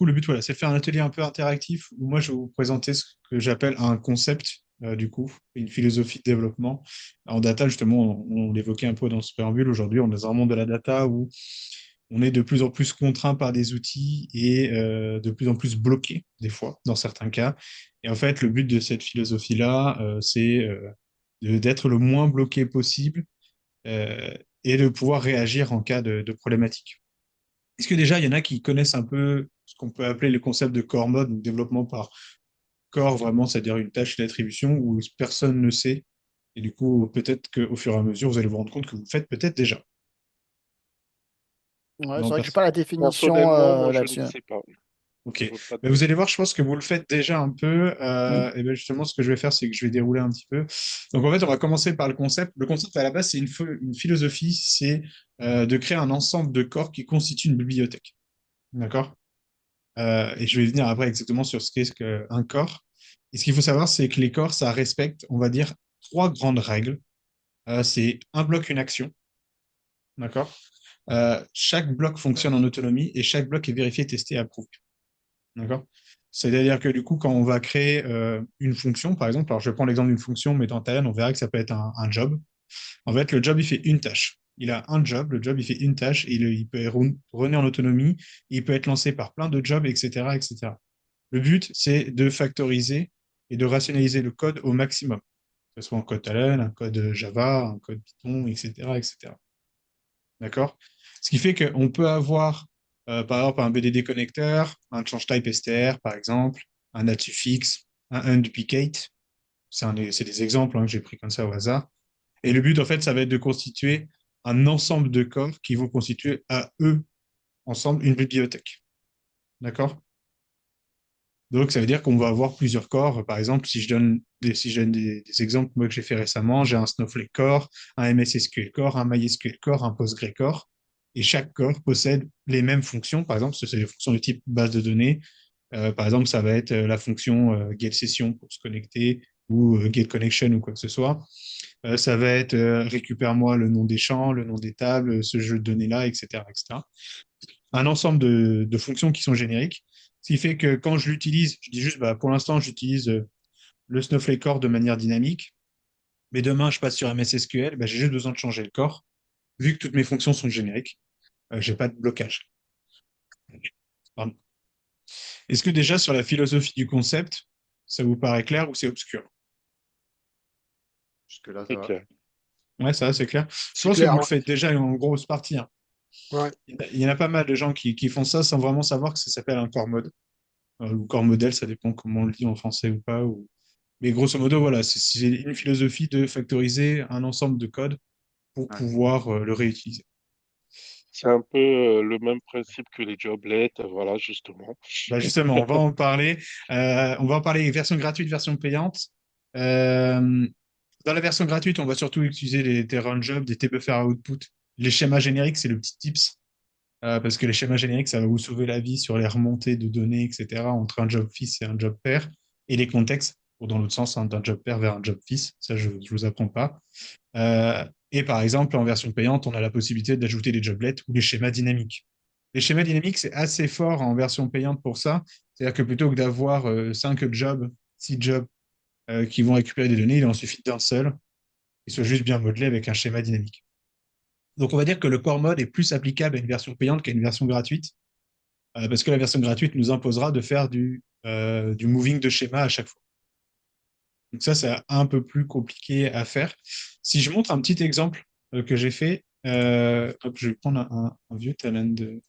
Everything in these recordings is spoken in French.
coup, le but, voilà, c'est de faire un atelier un peu interactif où moi, je vais vous présenter ce que j'appelle un concept, du coup, une philosophie de développement. En data, justement, on l'évoquait un peu dans ce préambule. Aujourd'hui, on est dans un monde de la data où on est de plus en plus contraint par des outils et de plus en plus bloqué, des fois, dans certains cas. Et en fait, le but de cette philosophie-là, c'est d'être le moins bloqué possible euh, et de pouvoir réagir en cas de problématique. Est-ce que déjà, il y en a qui connaissent un peu ce qu'on peut appeler le concept de core mode, donc développement par core, vraiment, c'est-à-dire une tâche d'attribution où personne ne sait. Et du coup, peut-être qu'au fur et à mesure, vous allez vous rendre compte que vous le faites peut-être déjà. Ouais, c'est Non, vrai que j'ai pas la définition Personnellement, moi, je ne là-dessus. sais pas. ok. Je veux pas Mais te... vous allez voir, je pense que vous le faites déjà un peu. Hmm. Et bien justement, ce que je vais faire, c'est que je vais dérouler un petit peu. Donc en fait, on va commencer par le concept. Le concept à la base, c'est une philosophie, c'est de créer un ensemble de corps qui constitue une bibliothèque. D'accord? Et je vais venir après exactement sur ce qu'est un corps. Et ce qu'il faut savoir, c'est que les corps, ça respecte, on va dire, trois grandes règles. C'est un bloc, une action. D'accord? Chaque bloc fonctionne en autonomie et chaque bloc est vérifié, testé et approuvé. D'accord? C'est-à-dire que du coup, quand on va créer une fonction, par exemple, alors je prends l'exemple d'une fonction, mais dans Talend, on verra que ça peut être un job. En fait, le job, il fait une tâche. Il a un job, le job, il fait une tâche, et il peut runner en autonomie, il peut être lancé par plein de jobs, etc., etc. Le but, c'est de factoriser et de rationaliser le code au maximum, que ce soit un code Talend, un code Java, un code Python, etc., etc. D'accord? Ce qui fait qu'on peut avoir, par exemple, un BDD connecteur, un change type str, par exemple, un add suffix, un unduplicate. C'est des exemples que j'ai pris comme ça au hasard. Et le but, en fait, ça va être de constituer un ensemble de corps qui vont constituer à eux, ensemble, une bibliothèque. D'accord? Donc, ça veut dire qu'on va avoir plusieurs corps. Par exemple, si je donne des exemples moi, que j'ai fait récemment, j'ai un Snowflake core, un MS SQL core, un MySQL core, un Postgre core. Et chaque corps possède les mêmes fonctions. Par exemple, c'est des fonctions de type base de données. Par exemple, ça va être la fonction get session pour se connecter ou get connection ou quoi que ce soit. Ça va être récupère-moi le nom des champs, le nom des tables, ce jeu de données-là, etc., etc. Un ensemble de fonctions qui sont génériques. Ce qui fait que quand je l'utilise, je dis juste, bah, pour l'instant, j'utilise le Snowflake Core de manière dynamique, mais demain, je passe sur MS SQL, bah, j'ai juste besoin de changer le corps. Vu que toutes mes fonctions sont génériques, j'ai pas de blocage. Pardon. Est-ce que déjà, sur la philosophie du concept, ça vous paraît clair ou c'est obscur? Jusque-là, ça C'est va. clair. Ouais, ça, c'est clair. Je C'est pense que clair, vous le ouais. faites déjà en grosse partie, hein. Ouais. Il y en a pas mal de gens qui font ça sans vraiment savoir que ça s'appelle un core mode. Ou core modèle, ça dépend comment on le dit en français ou pas. Mais grosso modo, voilà, c'est une philosophie de factoriser un ensemble de codes pour Ouais. pouvoir le réutiliser. C'est un peu le même principe que les joblets, voilà, justement. Bah justement, on va en parler. On va en parler version gratuite, version payante. Euh, Dans la version gratuite, on va surtout utiliser des run jobs, des tbuffer output. Les schémas génériques, c'est le petit tips. Parce que les schémas génériques, ça va vous sauver la vie sur les remontées de données, etc., entre un job fils et un job pair, et les contextes, ou dans l'autre sens, hein, d'un job pair vers un job fils. Ça, je ne vous apprends pas. Et par exemple, en version payante, on a la possibilité d'ajouter les joblets ou les schémas dynamiques. Les schémas dynamiques, c'est assez fort en version payante pour ça. C'est-à-dire que plutôt que d'avoir 5 jobs, 6 jobs qui vont récupérer des données, il en suffit d'un seul, qui soit juste bien modelé avec un schéma dynamique. Donc on va dire que le core mode est plus applicable à une version payante qu'à une version gratuite, parce que la version gratuite nous imposera de faire du moving de schéma à chaque fois. Donc ça, c'est un peu plus compliqué à faire. Si je montre un petit exemple que j'ai fait, hop, je vais prendre un vieux talent de...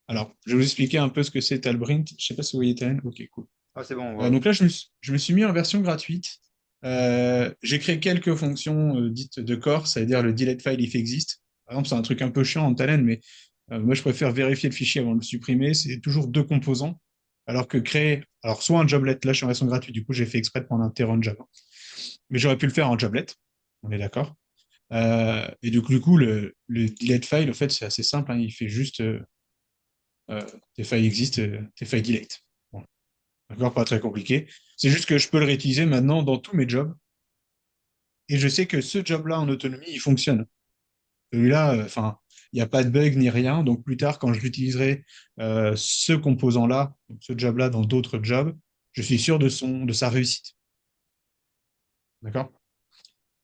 Alors, je vais vous expliquer un peu ce que c'est Talbrint. Je ne sais pas si vous voyez talent. Ok, cool. Ah, c'est bon, on Donc voit. là, je me suis mis en version gratuite. J'ai créé quelques fonctions dites de core, c'est-à-dire le delete file if exist. Par exemple, c'est un truc un peu chiant en talent, mais moi, je préfère vérifier le fichier avant de le supprimer. C'est toujours deux composants. Alors que créer, alors soit un joblet, là je suis en version gratuite, du coup j'ai fait exprès de prendre un terrain Java. Mais j'aurais pu le faire en joblet, on est d'accord. Et du coup, le delete file, en fait, c'est assez simple, hein, il fait juste tes files existent, tes files delete. Bon, d'accord, pas très compliqué. C'est juste que je peux le réutiliser maintenant dans tous mes jobs. Et je sais que ce job-là en autonomie, il fonctionne. Celui-là, enfin, il n'y a pas de bug ni rien. Donc plus tard, quand je l'utiliserai, ce composant-là, donc ce job-là dans d'autres jobs, je suis sûr de sa réussite. D'accord?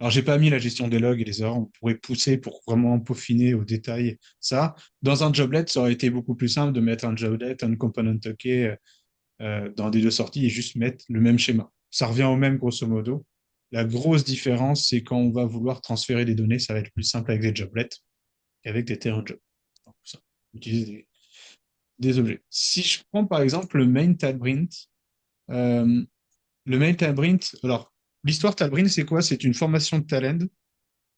Alors, j'ai pas mis la gestion des logs et des erreurs. On pourrait pousser pour vraiment peaufiner au détail ça. Dans un joblet, ça aurait été beaucoup plus simple de mettre un joblet, un component token dans des deux sorties et juste mettre le même schéma. Ça revient au même grosso modo. La grosse différence, c'est quand on va vouloir transférer des données, ça va être plus simple avec des joblets qu'avec des terrain jobs. Donc, ça, utiliser des objets. Si je prends par exemple le main Talbrint, euh, le main Talbrint, alors l'histoire Talbrint, c'est quoi? C'est une formation de Talend.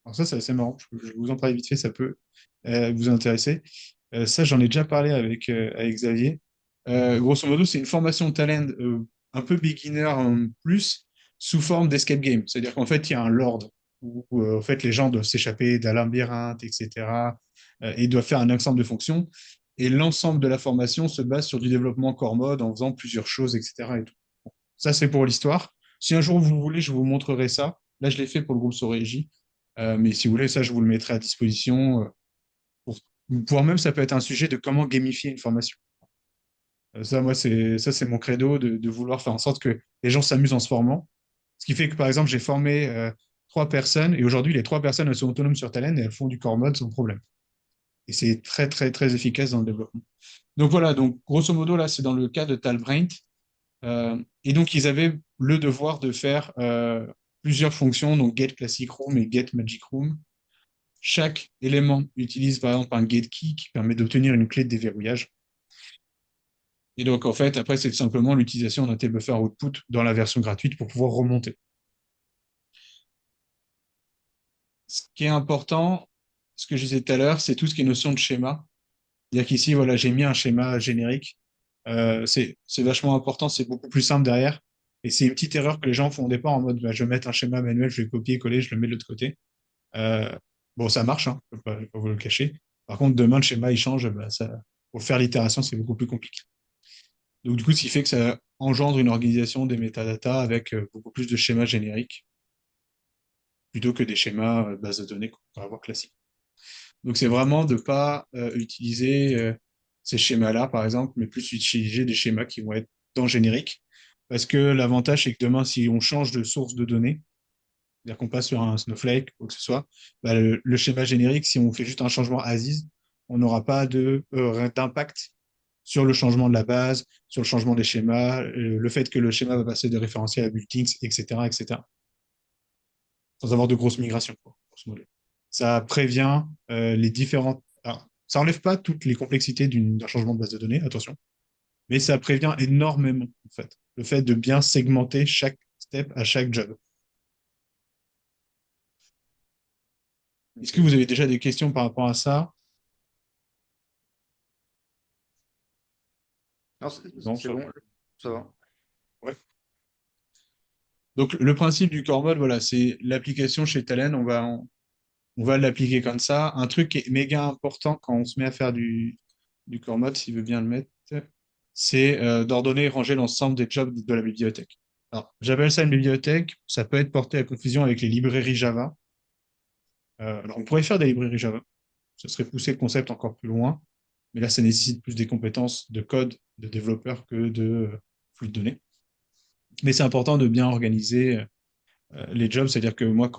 Alors ça, c'est assez marrant. Je vais vous en parler vite fait, ça peut vous intéresser. Ça, j'en ai déjà parlé avec Xavier. Grosso modo, c'est une formation de talent un peu beginner plus sous forme d'escape game. C'est-à-dire qu'en fait, il y a un lord où en fait, les gens doivent s'échapper d'un labyrinthe, etc. Et doivent faire un ensemble de fonctions. Et l'ensemble de la formation se base sur du développement core mode en faisant plusieurs choses, etc. Et tout. Ça, c'est pour l'histoire. Si un jour vous voulez, je vous montrerai ça. Là, je l'ai fait pour le groupe Sorégie. Mais si vous voulez, ça, je vous le mettrai à disposition. Pour, Voire même, ça peut être un sujet de comment gamifier une formation. Ça, moi, c'est mon credo de vouloir faire en sorte que les gens s'amusent en se formant. Ce qui fait que, par exemple, j'ai formé 3 personnes et aujourd'hui, les 3 personnes, elles sont autonomes sur Talend et elles font du core mode sans problème. Et c'est très, très, très efficace dans le développement. Donc voilà, donc grosso modo, là, c'est dans le cas de Talbraint. Et donc, ils avaient le devoir de faire plusieurs fonctions, donc get classic room et get magic room. Chaque élément utilise par exemple un get key qui permet d'obtenir une clé de déverrouillage. Et donc, en fait, après, c'est simplement l'utilisation d'un buffer output dans la version gratuite pour pouvoir remonter. Ce qui est important, ce que je disais tout à l'heure, c'est tout ce qui est notion de schéma. C'est-à-dire qu'ici, voilà, j'ai mis un schéma générique. C'est vachement important, c'est beaucoup plus simple derrière. Et c'est une petite erreur que les gens font au départ en mode, bah, je vais mettre un schéma manuel, je vais copier, coller, je le mets de l'autre côté. Euh, bon, ça marche, hein, je ne vais pas vous le cacher. Par contre, demain, le schéma, il change, bah, ça, pour faire l'itération, c'est beaucoup plus compliqué. Donc, du coup, ce qui fait que ça engendre une organisation des métadatas avec beaucoup plus de schémas génériques plutôt que des schémas base de données qu'on peut avoir classiques. Donc, c'est vraiment de ne pas utiliser ces schémas-là, par exemple, mais plus utiliser des schémas qui vont être dans le générique. Parce que l'avantage, c'est que demain, si on change de source de données, c'est-à-dire qu'on passe sur un Snowflake ou quoi que ce soit, bah, le schéma générique, si on fait juste un changement ASIS, on n'aura pas d'impact sur le changement de la base, sur le changement des schémas, le fait que le schéma va passer de référentiel à bulletins, etc., etc., sans avoir de grosses migrations, quoi, grosso modo. Ça prévient les différentes. Alors, ça enlève pas toutes les complexités d'un changement de base de données, attention, mais ça prévient énormément, en fait, le fait de bien segmenter chaque step à chaque job. Est-ce que vous avez déjà des questions par rapport à ça? Non, Non, c'est ça va. bon, ça va. Ouais. Donc, le principe du core mode, voilà, c'est l'application chez Talend. On va l'appliquer comme ça. Un truc qui est méga important quand on se met à faire du core mode, s'il veut bien le mettre, c'est d'ordonner et ranger l'ensemble des jobs de la bibliothèque. Alors, j'appelle ça une bibliothèque. Ça peut être porté à confusion avec les librairies Java. Alors, on pourrait faire des librairies Java. Ce serait pousser le concept encore plus loin. Mais là, ça nécessite plus des compétences de code de développeur que de flux de données. Mais c'est important de bien organiser les jobs, c'est-à-dire que moi,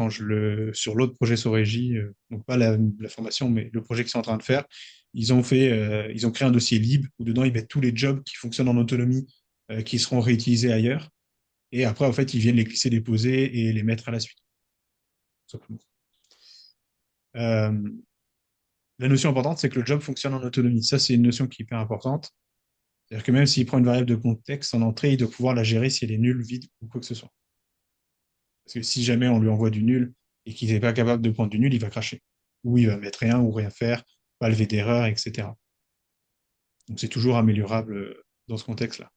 sur l'autre projet Sorégie, donc pas la formation, mais le projet qu'ils sont en train de faire, ils ont créé un dossier libre où dedans ils mettent tous les jobs qui fonctionnent en autonomie, qui seront réutilisés ailleurs. Et après, en fait, ils viennent les glisser, les poser et les mettre à la suite, tout simplement. Euh, la notion importante, c'est que le job fonctionne en autonomie. Ça, c'est une notion qui est hyper importante. C'est-à-dire que même s'il prend une variable de contexte en entrée, il doit pouvoir la gérer si elle est nulle, vide ou quoi que ce soit. Parce que si jamais on lui envoie du nul et qu'il n'est pas capable de prendre du nul, il va cracher. Ou il va mettre rien ou rien faire, pas lever d'erreur, etc. Donc c'est toujours améliorable dans ce contexte-là.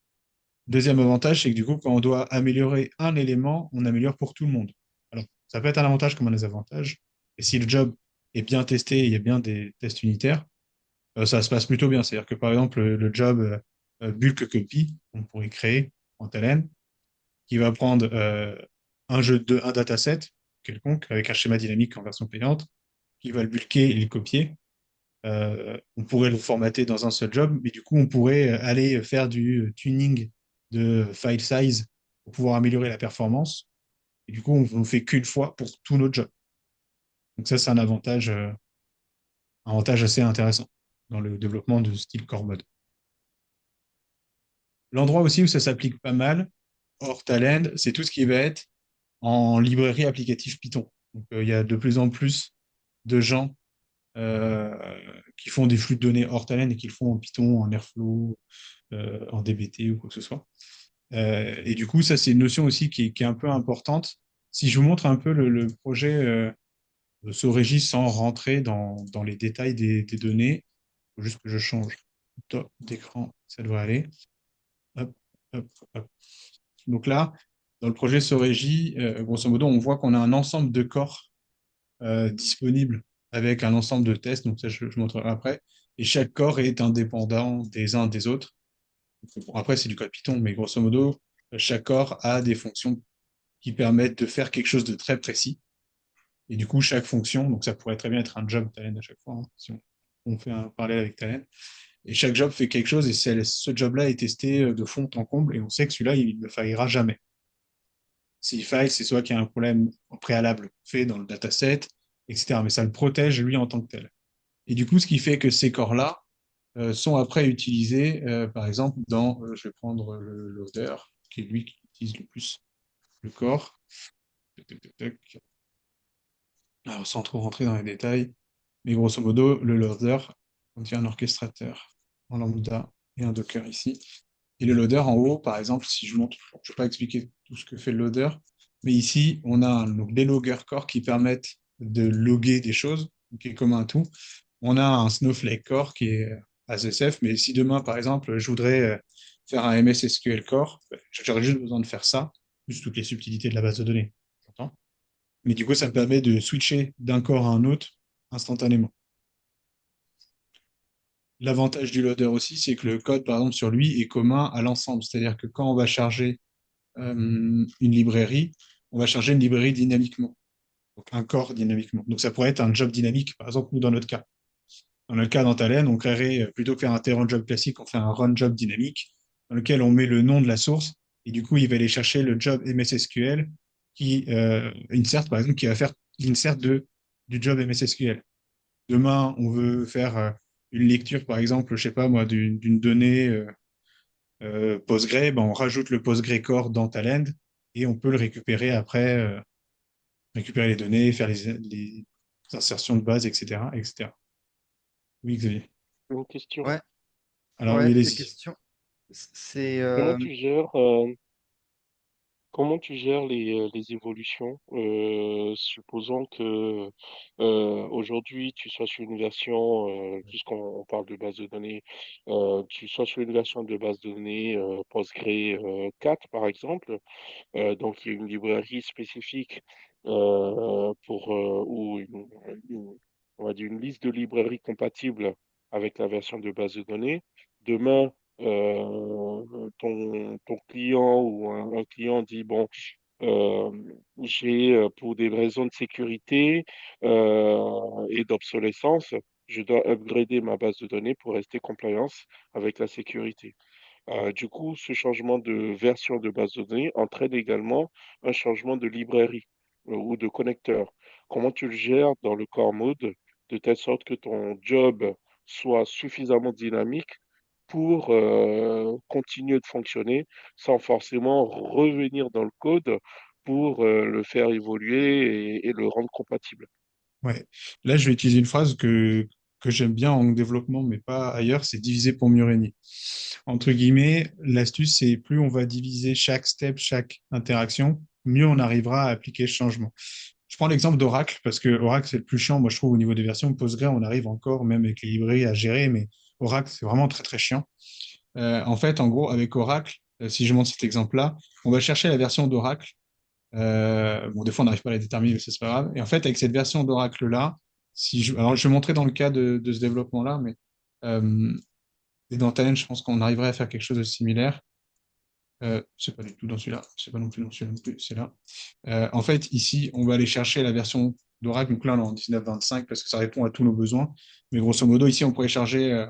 Deuxième avantage, c'est que du coup, quand on doit améliorer un élément, on améliore pour tout le monde. Alors, ça peut être un avantage comme un désavantage. Et si le job est bien testé, il y a bien des tests unitaires, ça se passe plutôt bien. C'est-à-dire que par exemple, le job bulk copy, on pourrait créer en talent, qui va prendre un dataset quelconque avec un schéma dynamique en version payante, qui va le bulker et le copier. On pourrait le formater dans un seul job, mais du coup, on pourrait aller faire du tuning de file size pour pouvoir améliorer la performance. Et du coup, on ne fait qu'une fois pour tous nos jobs. Donc ça, c'est un avantage assez intéressant dans le développement de style core mode. L'endroit aussi où ça s'applique pas mal, hors Talend, c'est tout ce qui va être en librairie applicative Python. Donc, il y a de plus en plus de gens euh, qui font des flux de données hors Talend et qui le font en Python, en Airflow, en DBT ou quoi que ce soit. Et du coup, ça, c'est une notion aussi qui est un peu importante. Si je vous montre un peu le projet Soregi sans rentrer dans les détails des données, il faut juste que je change d'écran, ça devrait aller. Hop, hop, hop. Donc là, dans le projet Soregi, grosso modo, on voit qu'on a un ensemble de corps disponibles avec un ensemble de tests. Donc ça, je montrerai après. Et chaque corps est indépendant des uns des autres. Bon, après, c'est du code Python, mais grosso modo, chaque corps a des fonctions qui permettent de faire quelque chose de très précis. Et du coup, chaque fonction, donc ça pourrait très bien être un job Talend à chaque fois, hein, si on fait un parallèle avec Talend. Et chaque job fait quelque chose et ce job-là est testé de fond en comble et on sait que celui-là, il ne faillira jamais. S'il faille, c'est soit qu'il y a un problème au préalable fait dans le dataset, etc. Mais ça le protège lui en tant que tel. Et du coup, ce qui fait que ces corps-là sont après utilisés, par exemple, je vais prendre le loader, qui est lui qui utilise le plus le corps. Tac, tac, tac, tac. Alors, sans trop rentrer dans les détails, mais grosso modo, le loader contient un orchestrateur en lambda et un Docker ici. Et le loader en haut, par exemple, si je montre, je ne vais pas expliquer tout ce que fait le loader, mais ici, on a donc, des logger core qui permettent de loguer des choses, qui est commun à tout. On a un Snowflake core qui est ASSF, mais si demain, par exemple, je voudrais faire un MS SQL core, j'aurais juste besoin de faire ça, plus toutes les subtilités de la base de données. Mais du coup, ça me permet de switcher d'un corps à un autre instantanément. L'avantage du loader aussi, c'est que le code, par exemple, sur lui est commun à l'ensemble. C'est-à-dire que quand on va charger une librairie, on va charger une librairie dynamiquement, donc un corps dynamiquement. Donc ça pourrait être un job dynamique, par exemple, nous, dans notre cas. Dans notre cas, dans Talend, on créerait, plutôt que faire un terrain job classique, on fait un run job dynamique, dans lequel on met le nom de la source, et du coup, il va aller chercher le job MSSQL qui insert, par exemple, qui va faire l'insert du job MSSQL. Demain, on veut faire une lecture, par exemple, je sais pas moi, d'une donnée Postgre, ben, on rajoute le Postgre core dans Talend et on peut le récupérer après, récupérer les données, faire les insertions de base, etc., etc. Oui, Xavier. Une question. Ouais, Alors, oui, ouais, allez-y. question. C'est Comment tu gères, comment tu gères les évolutions? Supposons que aujourd'hui tu sois sur une version, puisqu'on on parle de base de données, tu sois sur une version de base de données Postgre 4 par exemple. Donc il y a une librairie spécifique pour ou on va dire une liste de librairies compatibles avec la version de base de données. Demain, ton client ou un client dit, bon, euh, j'ai, pour des raisons de sécurité et d'obsolescence, je dois upgrader ma base de données pour rester compliance avec la sécurité. Du coup, ce changement de version de base de données entraîne également un changement de librairie ou de connecteur. Comment tu le gères dans le core mode de telle sorte que ton job soit suffisamment dynamique pour continuer de fonctionner sans forcément revenir dans le code pour le faire évoluer et le rendre compatible. Ouais. Là, je vais utiliser une phrase que j'aime bien en développement, mais pas ailleurs, c'est diviser pour mieux régner. Entre guillemets, l'astuce, c'est plus on va diviser chaque step, chaque interaction, mieux on arrivera à appliquer ce changement. Je prends l'exemple d'Oracle, parce que Oracle, c'est le plus chiant, moi, je trouve, au niveau des versions. Postgre, on arrive encore, même avec les librairies, à gérer, mais Oracle, c'est vraiment très, très chiant. En fait, en gros, avec Oracle, si je montre cet exemple-là, on va chercher la version d'Oracle. Bon, des fois, on n'arrive pas à la déterminer, mais ça, c'est pas grave. Et en fait, avec cette version d'Oracle-là, alors, je vais montrer dans le cas de ce développement-là, mais et dans Talend, je pense qu'on arriverait à faire quelque chose de similaire. C'est pas du tout dans celui-là, c'est pas non plus dans celui-là non plus, c'est là. En fait, ici, on va aller chercher la version d'Oracle, donc là, on est en 19.25 parce que ça répond à tous nos besoins. Mais grosso modo, ici, on pourrait charger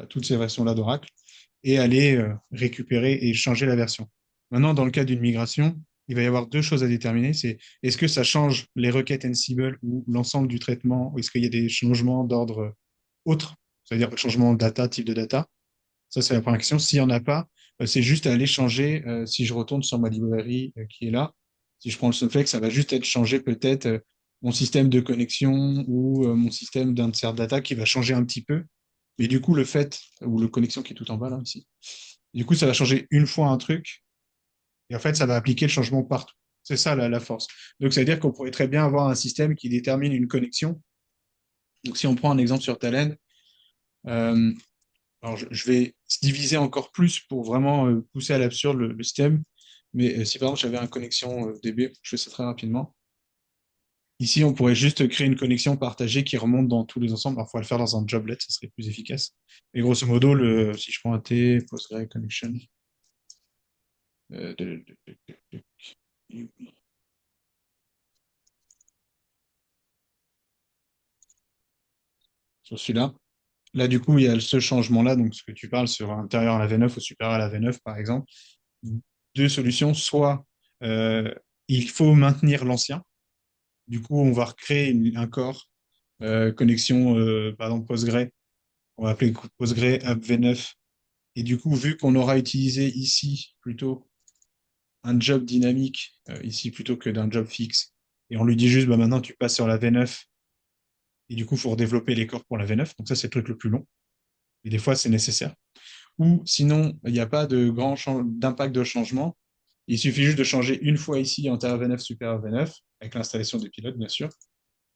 toutes ces versions-là d'Oracle et aller récupérer et changer la version. Maintenant, dans le cas d'une migration, il va y avoir deux choses à déterminer. C'est est-ce que ça change les requêtes Ansible ou l'ensemble du traitement, ou est-ce qu'il y a des changements d'ordre autre, c'est-à-dire changement de data, type de data. Ça, c'est la première question. S'il n'y en a pas, c'est juste à aller changer. Si je retourne sur ma librairie qui est là, si je prends le Snowflake, ça va juste être changer peut-être mon système de connexion ou mon système d'insert data qui va changer un petit peu. Mais du coup, le fait, ou le connexion qui est tout en bas là, ici, du coup, ça va changer une fois un truc et en fait, ça va appliquer le changement partout. C'est ça la force. Donc, ça veut dire qu'on pourrait très bien avoir un système qui détermine une connexion. Donc, si on prend un exemple sur Talend, euh, alors, je vais se diviser encore plus pour vraiment pousser à l'absurde le système. Mais si par exemple j'avais une connexion DB, je fais ça très rapidement. Ici, on pourrait juste créer une connexion partagée qui remonte dans tous les ensembles. Alors, il faudrait le faire dans un joblet, ça serait plus efficace. Et grosso modo, si je prends un T, Postgre Connection, euh, de- de- de- de- sur celui-là. Là, du coup, il y a ce changement-là, donc ce que tu parles sur intérieur à la V9 ou supérieur à la V9, par exemple. Deux solutions, soit il faut maintenir l'ancien. Du coup, on va recréer un corps connexion, par exemple, Postgre. On va appeler Postgre app v9. Et du coup, vu qu'on aura utilisé ici plutôt un job dynamique, ici plutôt que d'un job fixe, et on lui dit juste, bah, maintenant, tu passes sur la V9, et du coup, il faut redévelopper les corps pour la V9. Donc ça, c'est le truc le plus long. Et des fois, c'est nécessaire. Ou sinon, il n'y a pas de d'impact de changement. Il suffit juste de changer une fois ici antérieur V9, supérieur V9, avec l'installation des pilotes, bien sûr.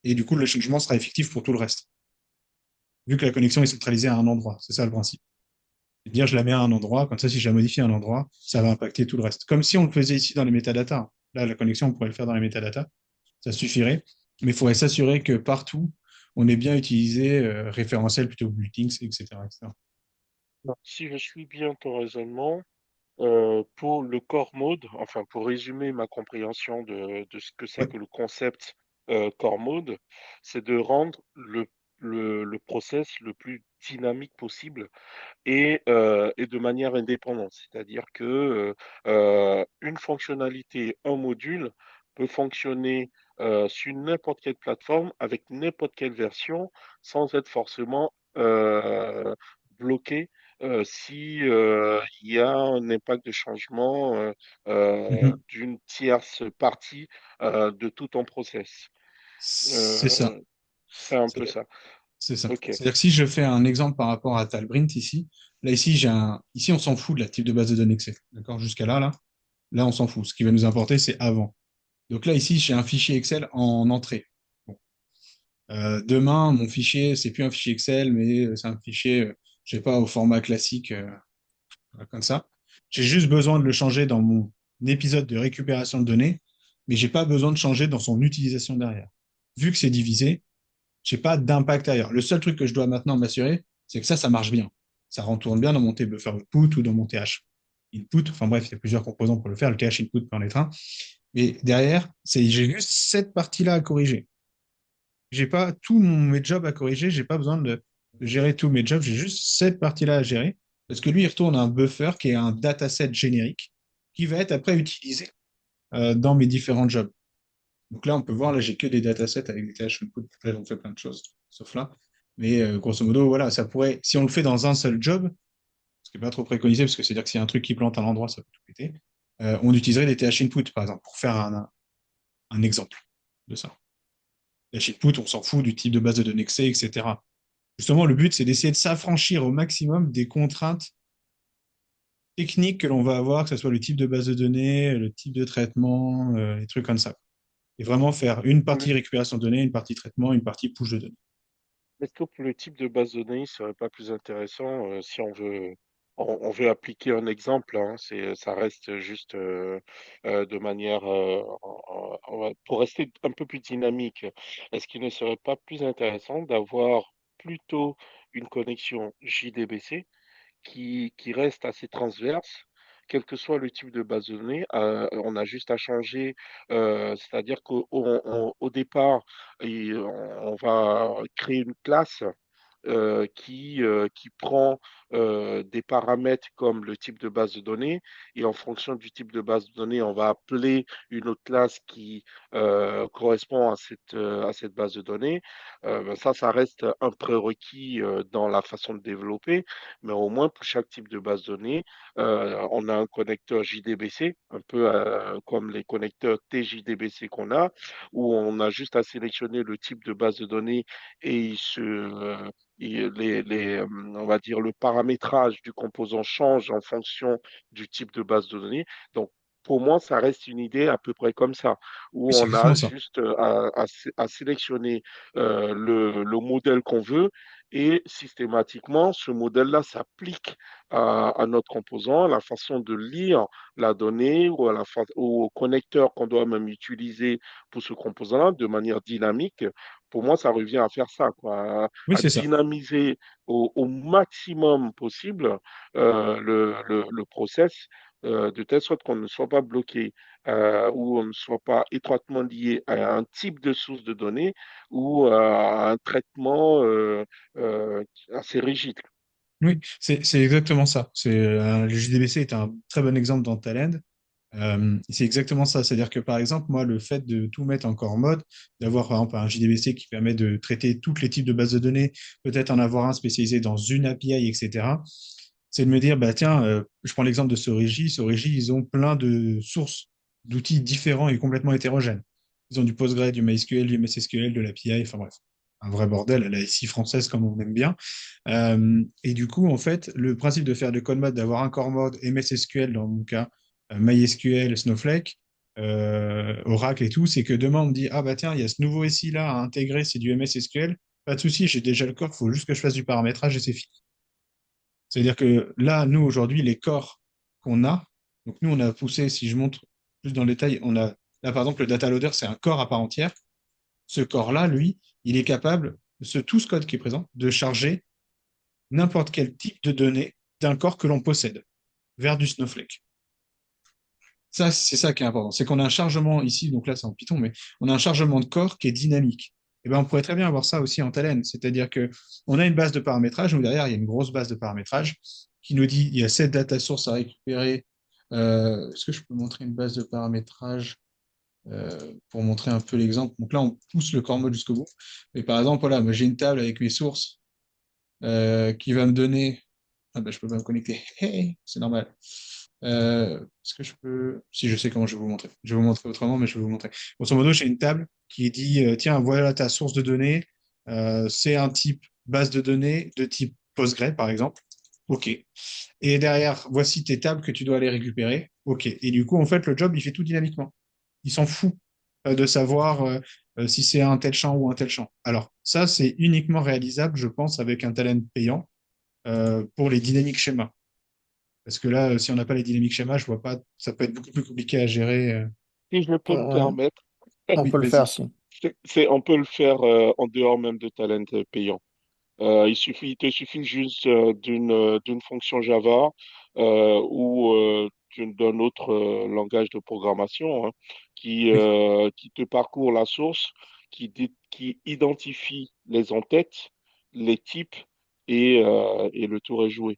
Et du coup, le changement sera effectif pour tout le reste, vu que la connexion est centralisée à un endroit. C'est ça le principe. C'est-à-dire, je la mets à un endroit, comme ça, si je la modifie à un endroit, ça va impacter tout le reste. Comme si on le faisait ici dans les métadatas. Là, la connexion, on pourrait le faire dans les métadatas. Ça suffirait. Mais il faudrait s'assurer que partout, on ait bien utilisé référentiel plutôt que Bultings, etc., etc. Donc, si je suis bien ton raisonnement, pour le core mode, enfin pour résumer ma compréhension de ce que c'est Ouais. que le concept core mode, c'est de rendre le process le plus dynamique possible et de manière indépendante. C'est-à-dire que une fonctionnalité, un module peut fonctionner sur n'importe quelle plateforme avec n'importe quelle version sans être forcément bloqué si il y a un impact de changement Mhm. d'une tierce partie de tout ton process. C'est ça. Euh, c'est un peu C'est ça. c'est ça. OK. C'est-à-dire que si je fais un exemple par rapport à Talbrint ici, là, ici, ici, on s'en fout de la type de base de données Excel. D'accord? Jusqu'à là, là, on s'en fout. Ce qui va nous importer, c'est avant. Donc là, ici, j'ai un fichier Excel en entrée. Bon. Demain, mon fichier, c'est plus un fichier Excel, mais c'est un fichier, je sais pas, au format classique, comme ça. J'ai juste besoin de le changer dans mon épisode de récupération de données, mais j'ai pas besoin de changer dans son utilisation derrière. Vu que c'est divisé, j'ai pas d'impact ailleurs. Le seul truc que je dois maintenant m'assurer, c'est que ça marche bien. Ça retourne bien dans mon buffer output ou dans mon TH input. Enfin bref, il y a plusieurs composants pour le faire. Le TH input peut en être un. Mais derrière, j'ai juste cette partie-là à corriger. J'ai pas tous mes jobs à corriger, j'ai pas besoin de gérer tous mes jobs, j'ai juste cette partie-là à gérer. Parce que lui, il retourne un buffer qui est un dataset générique qui va être après utilisé dans mes différents jobs. Donc là, on peut voir, là, j'ai que des datasets avec des TH input. Là, on fait plein de choses, sauf là. Mais grosso modo, voilà, ça pourrait, si on le fait dans un seul job, ce qui n'est pas trop préconisé, parce que c'est-à-dire que s'il y a un truc qui plante à l'endroit, ça peut tout péter, on utiliserait des TH input, par exemple, pour faire un exemple de ça. La shitput, on s'en fout du type de base de données que c'est, etc. Justement, le but, c'est d'essayer de s'affranchir au maximum des contraintes techniques que l'on va avoir, que ce soit le type de base de données, le type de traitement, les trucs comme ça. Et vraiment faire une partie récupération de données, une partie traitement, une partie push de données. Est-ce que pour le type de base de données, ne serait pas plus intéressant si on veut appliquer un exemple, hein, ça reste juste de manière, pour rester un peu plus dynamique, est-ce qu'il ne serait pas plus intéressant d'avoir plutôt une connexion JDBC qui reste assez transverse, quel que soit le type de base de données, on a juste à changer, c'est-à-dire qu'au départ, on va créer une classe qui prend des paramètres comme le type de base de données et en fonction du type de base de données, on va appeler une autre classe qui correspond à cette base de données. Ben ça reste un prérequis dans la façon de développer, mais au moins pour chaque type de base de données, on a un connecteur JDBC, un peu comme les connecteurs TJDBC qu'on a, où on a juste à sélectionner le type de base de données et on va dire, le paramétrage du composant change en fonction du type de base de données. Donc, pour moi, ça reste une idée à peu près comme ça, Oui, où c'est on exactement a ça. juste à sélectionner le modèle qu'on veut et systématiquement, ce modèle-là s'applique à notre composant, à la façon de lire la donnée ou, ou au connecteur qu'on doit même utiliser pour ce composant-là de manière dynamique. Pour moi, ça revient à faire ça, quoi, Oui, à c'est ça. dynamiser au maximum possible le process de telle sorte qu'on ne soit pas bloqué ou on ne soit pas étroitement lié à un type de source de données ou à un traitement assez rigide. Oui, c'est exactement ça. Le JDBC est un très bon exemple dans Talend. C'est exactement ça. C'est-à-dire que par exemple, moi, le fait de tout mettre en core mode, d'avoir par exemple un JDBC qui permet de traiter tous les types de bases de données, peut-être en avoir un spécialisé dans une API, etc., c'est de me dire, bah tiens, je prends l'exemple de Sorigi. Sorigi, ils ont plein de sources d'outils différents et complètement hétérogènes. Ils ont du Postgre, du MySQL, du MSSQL, de l'API, enfin bref, un vrai bordel, la SI française comme on aime bien. Et du coup, en fait, le principe de faire de code mode, d'avoir un core mode MSSQL dans mon cas, MySQL, Snowflake, Oracle et tout, c'est que demain on me dit, ah bah tiens, il y a ce nouveau SI là à intégrer, c'est du MSSQL, pas de souci, j'ai déjà le corps, il faut juste que je fasse du paramétrage et c'est fini. C'est-à-dire que là, nous, aujourd'hui, les corps qu'on a, donc nous, on a poussé, si je montre plus dans le détail, là, par exemple, le data loader, c'est un corps à part entière. Ce corps-là, lui, il est capable, tout ce code qui est présent, de charger n'importe quel type de données d'un corps que l'on possède vers du Snowflake. Ça, c'est ça qui est important. C'est qu'on a un chargement ici, donc là, c'est en Python, mais on a un chargement de corps qui est dynamique. Et ben, on pourrait très bien avoir ça aussi en Talend. C'est-à-dire que on a une base de paramétrage, donc derrière, il y a une grosse base de paramétrage qui nous dit il y a cette data source à récupérer. Est-ce que je peux montrer une base de paramétrage pour montrer un peu l'exemple? Donc là, on pousse le corps mode jusqu'au bout. Et par exemple, voilà, moi j'ai une table avec mes sources qui va me donner. Ah ben, je peux pas me connecter. Hey, c'est normal. Est-ce que je peux. Si je sais comment je vais vous montrer. Je vais vous montrer autrement, mais je vais vous montrer. Grosso modo, j'ai une table qui dit tiens, voilà ta source de données. C'est un type base de données de type Postgre, par exemple. OK. Et derrière, voici tes tables que tu dois aller récupérer. OK. Et du coup, en fait, le job, il fait tout dynamiquement. Il s'en fout de savoir si c'est un tel champ ou un tel champ. Alors, ça, c'est uniquement réalisable, je pense, avec un talent payant pour les dynamiques schémas. Parce que là, si on n'a pas les dynamiques schémas, je vois pas, ça peut être beaucoup plus compliqué à gérer. Si je peux me On, permettre, on Oui, peut le faire vas-y. si. on peut le faire en dehors même de Talent payant. Il te suffit juste d'une fonction Java ou d'un autre langage de programmation hein, Oui, qui te parcourt la source, qui identifie les entêtes, les types et le tour est joué.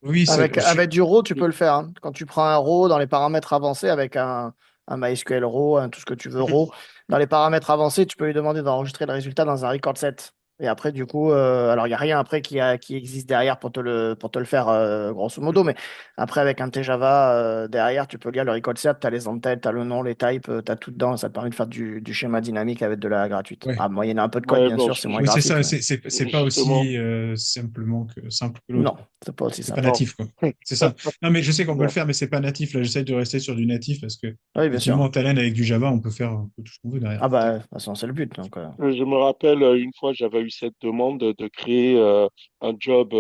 oui, Avec, je suis. avec du raw, tu peux le faire, hein. Quand tu prends un raw dans les paramètres avancés avec un MySQL raw, tout ce que tu veux raw, dans les paramètres avancés, tu peux lui demander d'enregistrer le résultat dans un record set. Et après, du coup, alors il n'y a rien après qui existe derrière pour te le faire, grosso modo, mais après, avec un TJava derrière, tu peux lire le record set, tu as les entêtes, tu as le nom, les types, tu as tout dedans. Ça te permet de faire du schéma dynamique avec de la gratuite. Ouais. Ah, moyennant un peu de code, Ouais, bien bon, sûr, c'est moins Oui, c'est graphique, ça. mais C'est pas justement, aussi simple que l'autre. non, c'est pas aussi C'est pas simple. non. natif, quoi. C'est ça. Non, mais je sais qu'on peut le Non. faire, mais c'est pas natif. Là, j'essaie de rester sur du natif parce que, Oui, bien effectivement, sûr. en Talend avec du Java, on peut faire un peu tout ce qu'on veut derrière. Ah bah, de toute façon, c'est le but. Donc, Je me rappelle une fois, j'avais eu cette demande de créer un job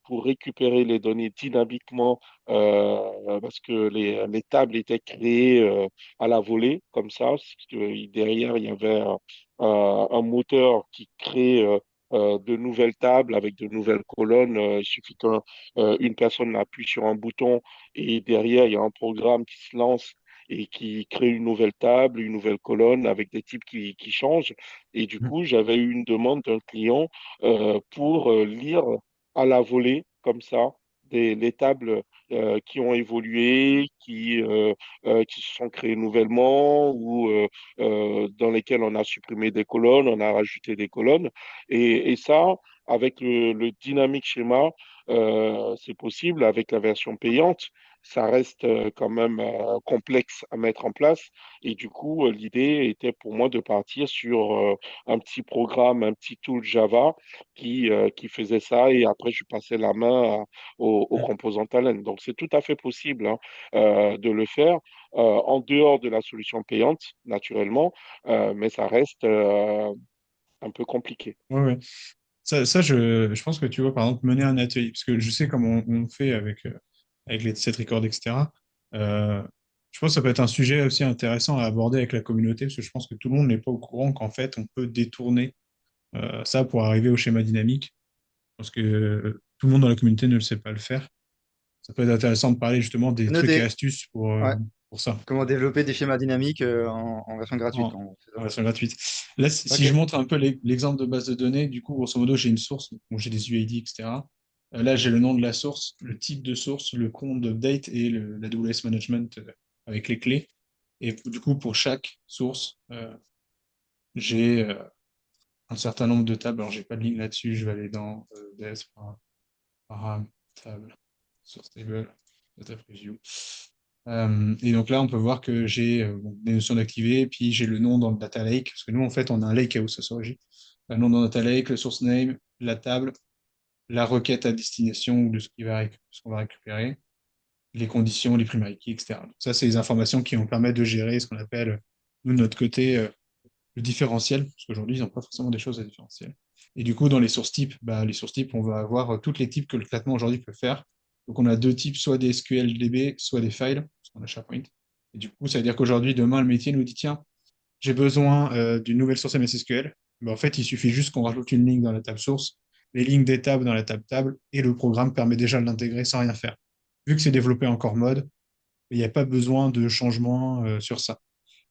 pour récupérer les données dynamiquement parce que les tables étaient créées à la volée, comme ça. Parce que derrière, il y avait un moteur qui crée de nouvelles tables avec de nouvelles colonnes. Il suffit qu'une personne appuie sur un bouton et derrière, il y a un programme qui se lance et qui crée une nouvelle table, une nouvelle colonne avec des types qui changent. Et du coup, j'avais eu une demande d'un client pour lire à la volée, comme ça, les tables qui ont évolué, qui se sont créées nouvellement ou dans lesquelles on a supprimé des colonnes, on a rajouté des colonnes. Et ça, avec le dynamique schéma, c'est possible. Avec la version payante, ça reste quand même complexe à mettre en place. Et du coup, l'idée était pour moi de partir sur un petit programme, un petit tool Java qui faisait ça. Et après, je passais la main aux composants talent. Donc, c'est tout à fait possible hein, de le faire en dehors de la solution payante, naturellement, mais ça reste un peu compliqué. Ouais, ouais. Je pense que tu vois, par exemple, mener un atelier, parce que je sais comment on fait avec les set records, etc. Euh, je pense que ça peut être un sujet aussi intéressant à aborder avec la communauté, parce que je pense que tout le monde n'est pas au courant qu'en fait, on peut détourner ça pour arriver au schéma dynamique, parce que tout le monde dans la communauté ne le sait pas le faire. Ça peut être intéressant de parler justement des trucs et Noté. astuces Ouais. pour ça. Comment développer des schémas dynamiques en version gratuite. en, En fait. en version gratuite. Là, si je Ok. montre un peu l'exemple de base de données, du coup, grosso modo, j'ai une source, bon, j'ai des UID, etc. Là, j'ai le nom de la source, le type de source, le compte d'update et l'AWS Management avec les clés. Et du coup, pour chaque source, j'ai un certain nombre de tables. Alors, j'ai pas de ligne là-dessus, je vais aller dans des param, table, source table, data preview. Et donc là, on peut voir que j'ai bon, des notions d'activer, puis j'ai le nom dans le data lake, parce que nous, en fait, on a un lake house à Soroji. Le nom dans le data lake, le source name, la table, la requête à destination ou de ce qu'on va récupérer, les conditions, les primary keys, etc. Donc ça, c'est les informations qui vont permettre de gérer ce qu'on appelle, nous, de notre côté, le différentiel, parce qu'aujourd'hui, ils n'ont pas forcément des choses à différentiel. Et du coup, dans les sources types, bah, les sources types, on va avoir toutes les types que le traitement aujourd'hui peut faire. Donc, on a deux types, soit des SQLDB, soit des files, parce qu'on a SharePoint. Et du coup, ça veut dire qu'aujourd'hui, demain, le métier nous dit, tiens, j'ai besoin d'une nouvelle source MSSQL. Ben, en fait, il suffit juste qu'on rajoute une ligne dans la table source, les lignes des tables dans la table table, et le programme permet déjà de l'intégrer sans rien faire. Vu que c'est développé en core mode, il n'y a pas besoin de changement sur ça.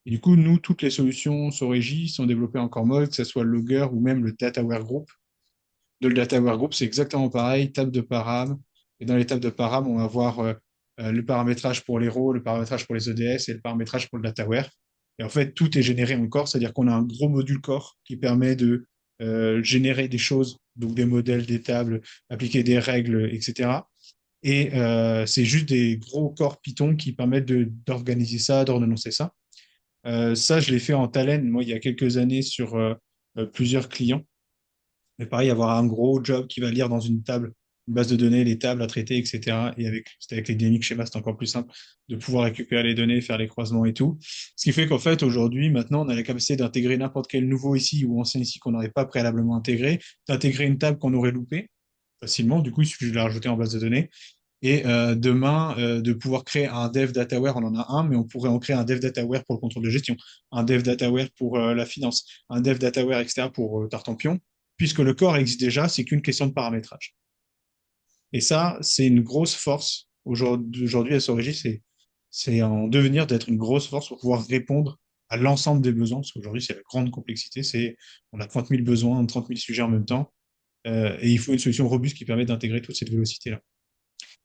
Et du coup, nous, toutes les solutions Soreji sont développées en core mode, que ce soit le Logger ou même le Dataware Group. De le Dataware Group, c'est exactement pareil, table de param. Et dans les tables de param, on va avoir le paramétrage pour les rôles, le paramétrage pour les EDS et le paramétrage pour le Dataware. Et en fait, tout est généré en core, c'est-à-dire qu'on a un gros module core qui permet de générer des choses, donc des modèles, des tables, appliquer des règles, etc. Et c'est juste des gros corps Python qui permettent d'organiser ça, d'ordonnancer ça. Ça, je l'ai fait en talent, moi, il y a quelques années sur plusieurs clients. Mais pareil, avoir un gros job qui va lire dans une table, une base de données, les tables à traiter, etc. Et c'était avec les dynamiques schémas, c'est encore plus simple de pouvoir récupérer les données, faire les croisements et tout. Ce qui fait qu'en fait, aujourd'hui, maintenant, on a la capacité d'intégrer n'importe quel nouveau ici ou ancien ici qu'on n'aurait pas préalablement intégré, d'intégrer une table qu'on aurait loupée facilement. Du coup, il suffit de la rajouter en base de données. Et demain, de pouvoir créer un dev dataware, on en a un, mais on pourrait en créer un dev dataware pour le contrôle de gestion, un dev dataware pour la finance, un dev dataware, etc. pour Tartampion, puisque le corps existe déjà, c'est qu'une question de paramétrage. Et ça, c'est une grosse force aujourd'hui à Soroji, c'est en devenir d'être une grosse force pour pouvoir répondre à l'ensemble des besoins, parce qu'aujourd'hui, c'est la grande complexité, on a 30 000 besoins, 30 000 sujets en même temps, et il faut une solution robuste qui permet d'intégrer toute cette vélocité-là.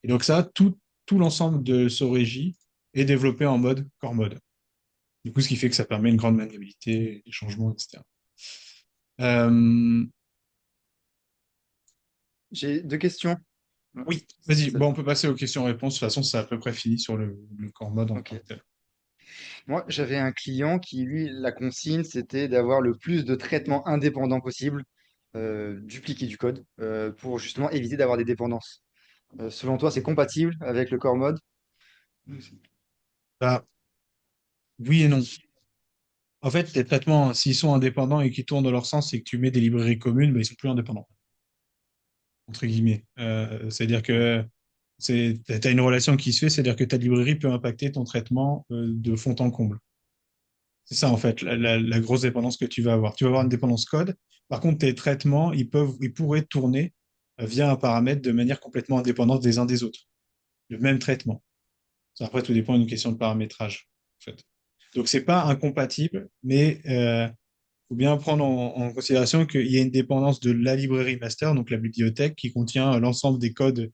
Et donc ça, tout l'ensemble de Soreji est développé en mode core mode. Du coup, ce qui fait que ça permet une grande maniabilité, des changements, etc. Euh, J'ai deux questions. oui, vas-y. Ça- Bon, on peut passer aux questions-réponses. De toute façon, c'est à peu près fini sur le core mode en tant Ok. que tel. Moi, j'avais un client qui, lui, la consigne, c'était d'avoir le plus de traitements indépendants possible, dupliquer du code, pour justement éviter d'avoir des dépendances. Selon toi, c'est compatible avec le core mode? Bah, oui et non. En fait, les traitements, s'ils sont indépendants et qu'ils tournent dans leur sens et que tu mets des librairies communes, bah, ils sont plus indépendants, entre guillemets. C'est-à-dire que tu as une relation qui se fait, c'est-à-dire que ta librairie peut impacter ton traitement de fond en comble. C'est ça, en fait, la grosse dépendance que tu vas avoir. Tu vas avoir une dépendance code, Par contre, tes traitements, ils pourraient tourner via un paramètre de manière complètement indépendante des uns des autres. Le même traitement. Ça, après, tout dépend d'une question de paramétrage, en fait. Donc, c'est pas incompatible, mais faut bien prendre en considération qu'il y a une dépendance de la librairie master, donc la bibliothèque, qui contient l'ensemble des codes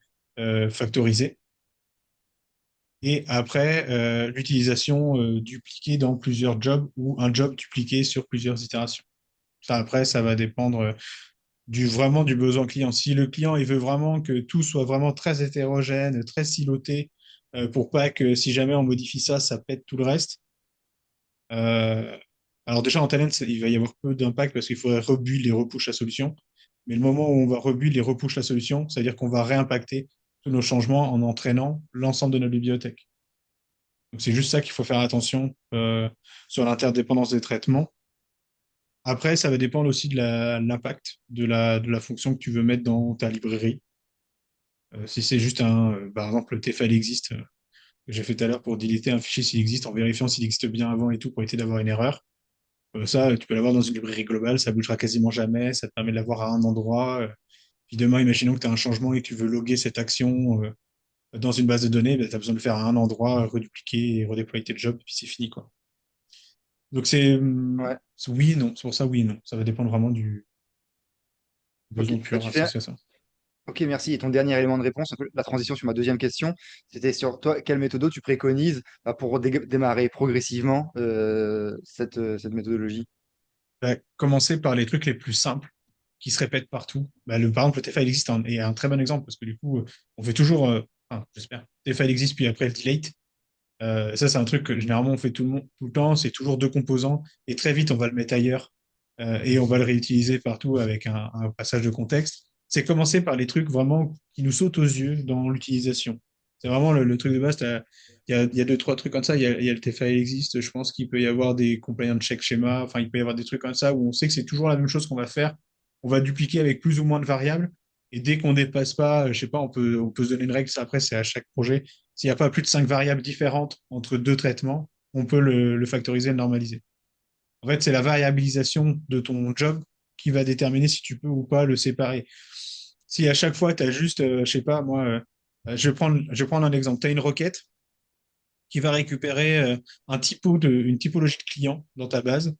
factorisés. Et après, l'utilisation dupliquée dans plusieurs jobs ou un job dupliqué sur plusieurs itérations. Ça, après, ça va dépendre vraiment du besoin client. Si le client il veut vraiment que tout soit vraiment très hétérogène, très siloté, pour pas que si jamais on modifie ça, ça pète tout le reste. Euh, alors déjà en talent, il va y avoir peu d'impact parce qu'il faudrait rebuild et repush la solution. Mais le moment où on va rebuild et repush la solution, c'est-à-dire qu'on va réimpacter tous nos changements en entraînant l'ensemble de notre bibliothèque. Donc c'est juste ça qu'il faut faire attention sur l'interdépendance des traitements. Après, ça va dépendre aussi de l'impact de la fonction que tu veux mettre dans ta librairie. Si c'est juste par exemple, le TFL existe, que j'ai fait tout à l'heure pour deleter un fichier s'il existe, en vérifiant s'il existe bien avant et tout, pour éviter d'avoir une erreur. Ça, tu peux l'avoir dans une librairie globale, ça bougera quasiment jamais, ça te permet de l'avoir à un endroit. Puis demain, imaginons que tu as un changement et que tu veux loguer cette action dans une base de données, tu as besoin de le faire à un endroit, redupliquer et redéployer tes jobs, puis c'est fini, quoi. Donc Ouais. c'est oui, non. C'est pour ça, oui, non. Ça va dépendre vraiment du Ok. besoin Bah, pur tu fais. associé à ça. Ok, merci. Et ton dernier élément de réponse, un peu la transition sur ma deuxième question, c'était sur toi, quelle méthode tu préconises bah, pour démarrer progressivement cette méthodologie? Bah, commencer par les trucs les plus simples qui se répètent partout. Bah, par exemple, le TFL existe et un très bon exemple parce que du coup, on fait toujours, enfin, j'espère, TFL existe puis après le delete. Ça, c'est un truc que généralement on fait tout le temps. C'est toujours deux composants et très vite on va le mettre ailleurs et on va le réutiliser partout avec un passage de contexte. C'est commencer par les trucs vraiment qui nous sautent aux yeux dans l'utilisation. C'est vraiment le truc de base. Il y a deux, trois trucs comme ça. Il y a le TFL existe. Je pense qu'il peut y avoir des compliance check schéma. Enfin, il peut y avoir des trucs comme ça où on sait que c'est toujours la même chose qu'on va faire. On va dupliquer avec plus ou moins de variables. Et dès qu'on dépasse pas, je sais pas, on peut se donner une règle. Ça, après, c'est à chaque projet. S'il n'y a pas plus de 5 variables différentes entre deux traitements, on peut le factoriser et le normaliser. En fait, c'est la variabilisation de ton job qui va déterminer si tu peux ou pas le séparer. Si à chaque fois, tu as juste, je sais pas, moi, je vais prendre un exemple. Tu as une requête qui va récupérer une typologie de client dans ta base.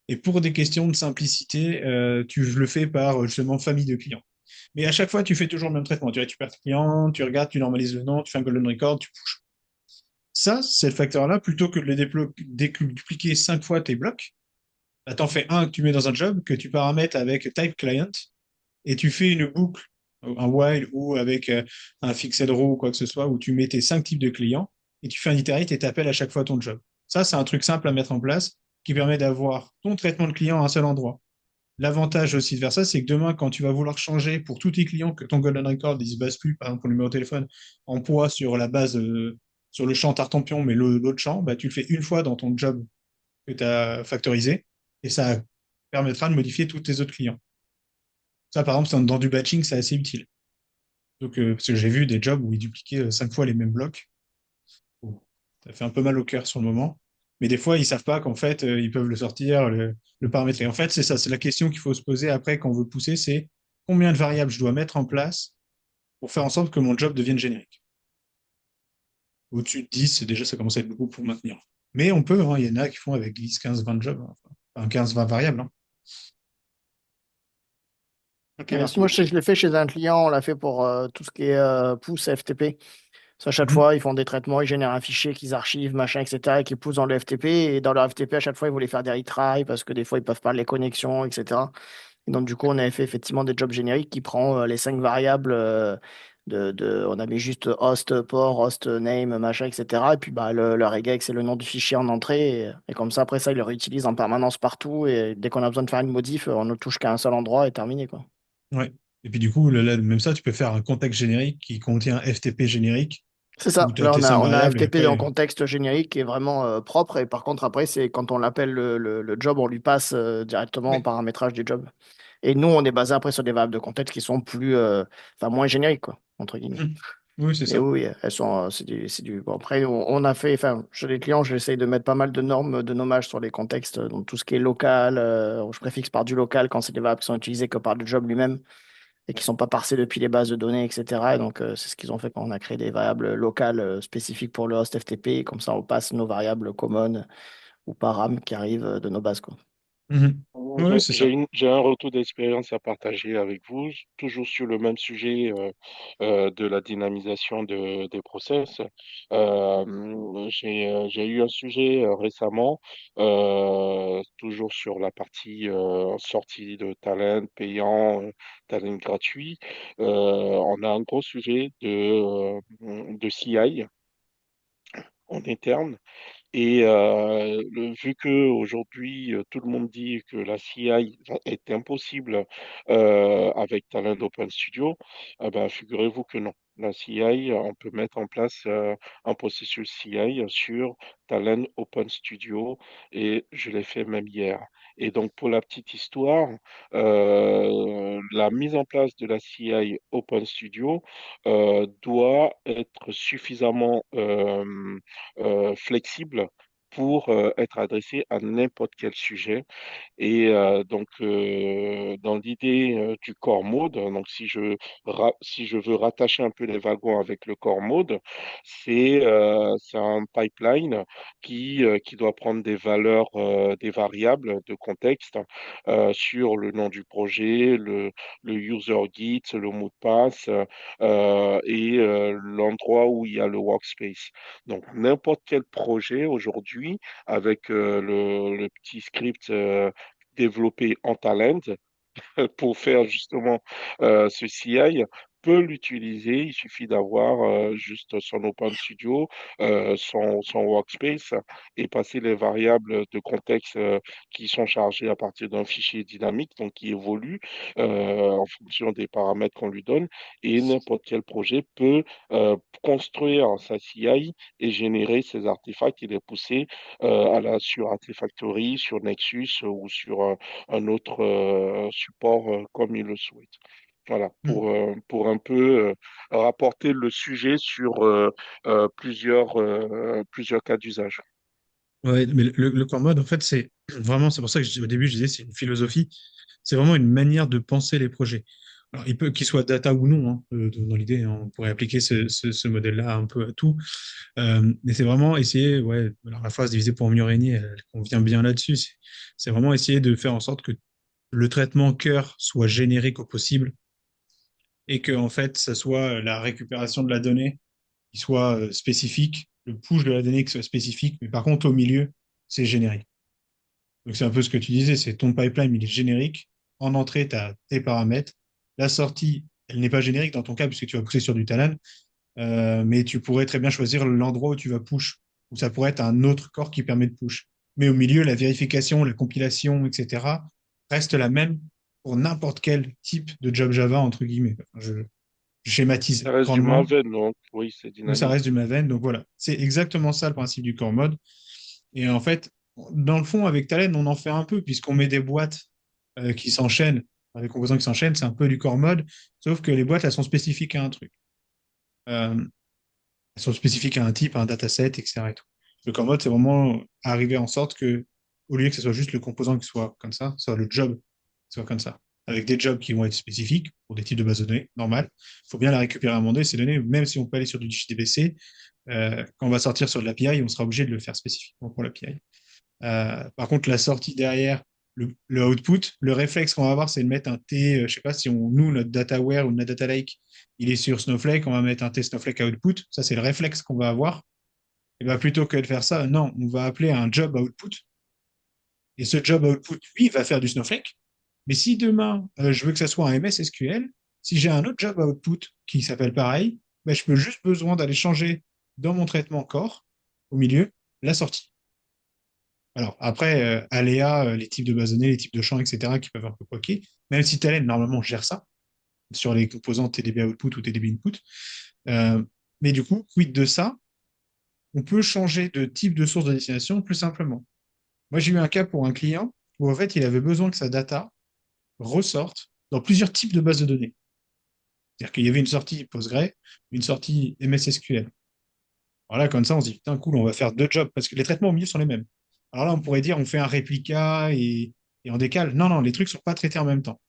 Et pour des questions de simplicité, tu le fais par justement famille de clients. Mais à chaque fois, tu fais toujours le même traitement. Tu récupères tes clients, tu regardes, tu normalises le nom, tu fais un golden record, tu pushes. Ça, c'est le facteur-là, plutôt que de le dupliquer 5 fois tes blocs, bah, t'en fais un que tu mets dans un job, que tu paramètres avec type client, et tu fais une boucle, un while ou avec un fixed row ou quoi que ce soit, où tu mets tes 5 types de clients, et tu fais un iterate et t'appelles à chaque fois ton job. Ça, c'est un truc simple à mettre en place qui permet d'avoir ton traitement de client à un seul endroit. L'avantage aussi de faire ça, c'est que demain, quand tu vas vouloir changer pour tous tes clients que ton Golden Record ne se base plus, par exemple, pour le numéro de téléphone, en poids sur la base, sur le champ Tartampion, mais l'autre champ, bah, tu le fais une fois dans ton job que tu as factorisé et ça permettra de modifier tous tes autres clients. Ça, par exemple, dans du batching, c'est assez utile. Donc, parce que j'ai vu des jobs où ils dupliquaient 5 fois les mêmes blocs. Bon, ça fait un peu mal au cœur sur le moment. Mais des fois, ils savent pas qu'en fait, ils peuvent le sortir, le paramétrer. En fait, c'est ça, c'est la question qu'il faut se poser après quand on veut pousser, c'est combien de variables je dois mettre en place pour faire en sorte que mon job devienne générique. Au-dessus de 10, déjà, ça commence à être beaucoup pour maintenir. Mais on peut, hein, il y en a qui font avec 10, 15, 20 jobs, hein. Enfin, 15, 20 variables, hein. Ok, Ouais, merci moi, je beaucoup. sais que je l'ai fait chez un client, on l'a fait pour tout ce qui est pouce FTP. À chaque Mhm. fois, ils font des traitements, ils génèrent un fichier qu'ils archivent, machin, etc., et qu'ils poussent dans le FTP. Et dans leur FTP, à chaque fois, ils voulaient faire des retries parce que des fois, ils peuvent pas les connexions, etc. Et donc, du coup, on avait fait effectivement des jobs génériques qui prend les 5 variables on avait juste host, port, host, name, machin, etc. Et puis, bah, le regex, c'est le nom du fichier en entrée. Et comme ça, après ça, ils le réutilisent en permanence partout. Et dès qu'on a besoin de faire une modif, on ne touche qu'à un seul endroit et terminé, quoi. Ouais. Et puis du coup, même ça, tu peux faire un contexte générique qui contient FTP générique, C'est où ça. tu as Là, tes on cinq a, on a un variables, et FTP en après, contexte générique qui est vraiment propre. Et par contre, après, c'est quand on l'appelle le job, on lui passe directement en ouais. paramétrage du job. Et nous, on est basé après sur des variables de contexte qui sont plus, enfin, moins génériques, quoi, entre guillemets. Mhm. Oui, c'est Mais ça. oui, elles sont, bon, après, on a fait, enfin, chez les clients, j'essaye de mettre pas mal de normes de nommage sur les contextes, donc tout ce qui est local, je préfixe par du local quand c'est des variables qui sont utilisées que par le job lui-même et qui sont pas parsées depuis les bases de données, etc. Et donc, c'est ce qu'ils ont fait quand on a créé des variables locales spécifiques pour le host FTP. Et comme ça, on passe nos variables common ou param qui arrivent de nos bases, quoi. Mhm. Oui, c'est ça. J'ai un retour d'expérience à partager avec vous, toujours sur le même sujet de la dynamisation des process. J'ai eu un sujet récemment, toujours sur la partie sortie de talent payant, talent gratuit. On a un gros sujet de CI en interne et vu que aujourd'hui tout le monde dit que la CI est impossible avec Talend Open Studio, ben, figurez-vous que non. La CI, on peut mettre en place un processus CI sur Talend Open Studio et je l'ai fait même hier. Et donc pour la petite histoire, la mise en place de la CI Open Studio doit être suffisamment flexible pour être adressé à n'importe quel sujet. Et dans l'idée du core mode, donc si je veux rattacher un peu les wagons avec le core mode, c'est un pipeline qui doit prendre des valeurs, des variables de contexte sur le nom du projet, le user guide, le mot de passe et l'endroit où il y a le workspace. Donc n'importe quel projet aujourd'hui avec le petit script développé en Talend pour faire justement ce CI peut l'utiliser. Il suffit d'avoir juste son Open Studio, son workspace et passer les variables de contexte qui sont chargées à partir d'un fichier dynamique, donc qui évolue en fonction des paramètres qu'on lui donne. Et n'importe quel projet peut construire sa CI et générer ses artefacts et les pousser sur Artifactory, sur Nexus ou sur un autre support comme il le souhaite. Voilà, Mhm. pour un peu rapporter le sujet sur plusieurs cas d'usage. Ouais, mais le core mode, en fait, c'est vraiment, c'est pour ça que au début, je disais, c'est une philosophie. C'est vraiment une manière de penser les projets. Alors, il peut qu'il soit data ou non, hein, dans l'idée, hein, on pourrait appliquer ce modèle-là un peu à tout. Mais c'est vraiment essayer, ouais, alors la phrase divisée pour mieux régner, elle convient bien là-dessus. C'est vraiment essayer de faire en sorte que le traitement cœur soit générique au possible et que, en fait, ça soit la récupération de la donnée qui soit spécifique, le push de la donnée qui soit spécifique, mais par contre, au milieu, c'est générique. Donc, c'est un peu ce que tu disais, c'est ton pipeline, il est générique. En entrée, tu as tes paramètres. La sortie, elle n'est pas générique dans ton cas, puisque tu vas pousser sur du Talend, mais tu pourrais très bien choisir l'endroit où tu vas push, ou ça pourrait être un autre corps qui permet de push. Mais au milieu, la vérification, la compilation, etc., reste la même pour n'importe quel type de job Java, entre guillemets. Enfin, je schématise Ça reste du grandement, Maven, donc oui, c'est mais ça dynamique. reste du Maven. Donc voilà, c'est exactement ça le principe du core mode. Et en fait, dans le fond, avec Talend, on en fait un peu, puisqu'on met des boîtes qui s'enchaînent, enfin, des composants qui s'enchaînent, c'est un peu du core mode, sauf que les boîtes, elles sont spécifiques à un truc. Euh, Elles sont spécifiques à un type, à un dataset, etc. et tout. Le core mode, c'est vraiment arriver en sorte que, au lieu que ce soit juste le composant qui soit comme ça, soit le job qui soit comme ça. Avec des jobs qui vont être spécifiques pour des types de bases de données normales. Il faut bien la récupérer à un moment donné, ces données, même si on peut aller sur du JDBC, quand on va sortir sur de l'API, on sera obligé de le faire spécifiquement pour l'API. Par contre, la sortie derrière, le output, le réflexe qu'on va avoir, c'est de mettre un T, je sais pas si nous, notre dataware ou notre data lake, il est sur Snowflake, on va mettre un T Snowflake output. Ça, c'est le réflexe qu'on va avoir. Et bien, plutôt que de faire ça, non, on va appeler un job output. Et ce job output, lui, va faire du Snowflake. Mais si demain, je veux que ça soit un MS SQL, si j'ai un autre job output qui s'appelle pareil, ben, je peux juste besoin d'aller changer dans mon traitement core, au milieu, la sortie. Alors, après, aléa, les types de bases de données, les types de champs, etc., qui peuvent un peu poquer, même si Talend, normalement, gère ça sur les composants TDB output ou TDB input. Euh, mais du coup, quid de ça? On peut changer de type de source de destination plus simplement. Moi, j'ai eu un cas pour un client où, en fait, il avait besoin que sa data ressorte dans plusieurs types de bases de données. C'est-à-dire qu'il y avait une sortie Postgre, une sortie MS SQL. Alors là, comme ça, on se dit, putain, cool, on va faire deux jobs, parce que les traitements au milieu sont les mêmes. Alors là, on pourrait dire, on fait un réplica et on décale. Non, non, les trucs ne sont pas traités en même temps.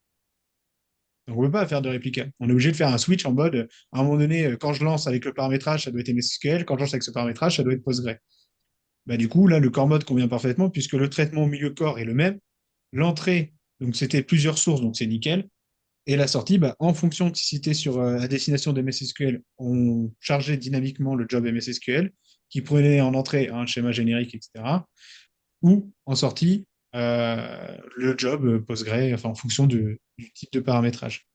Donc, on ne peut pas faire de réplica. On est obligé de faire un switch en mode, à un moment donné, quand je lance avec le paramétrage, ça doit être MSSQL. Quand je lance avec ce paramétrage, ça doit être Postgre. Bah, du coup, là, le core mode convient parfaitement puisque le traitement au milieu corps est le même. L'entrée, donc c'était plusieurs sources, donc c'est nickel. Et la sortie, bah, en fonction de si c'était sur la destination de MSSQL, on chargeait dynamiquement le job MSSQL qui prenait en entrée un schéma générique, etc. Ou en sortie, le job Postgre, enfin en fonction du type de paramétrage.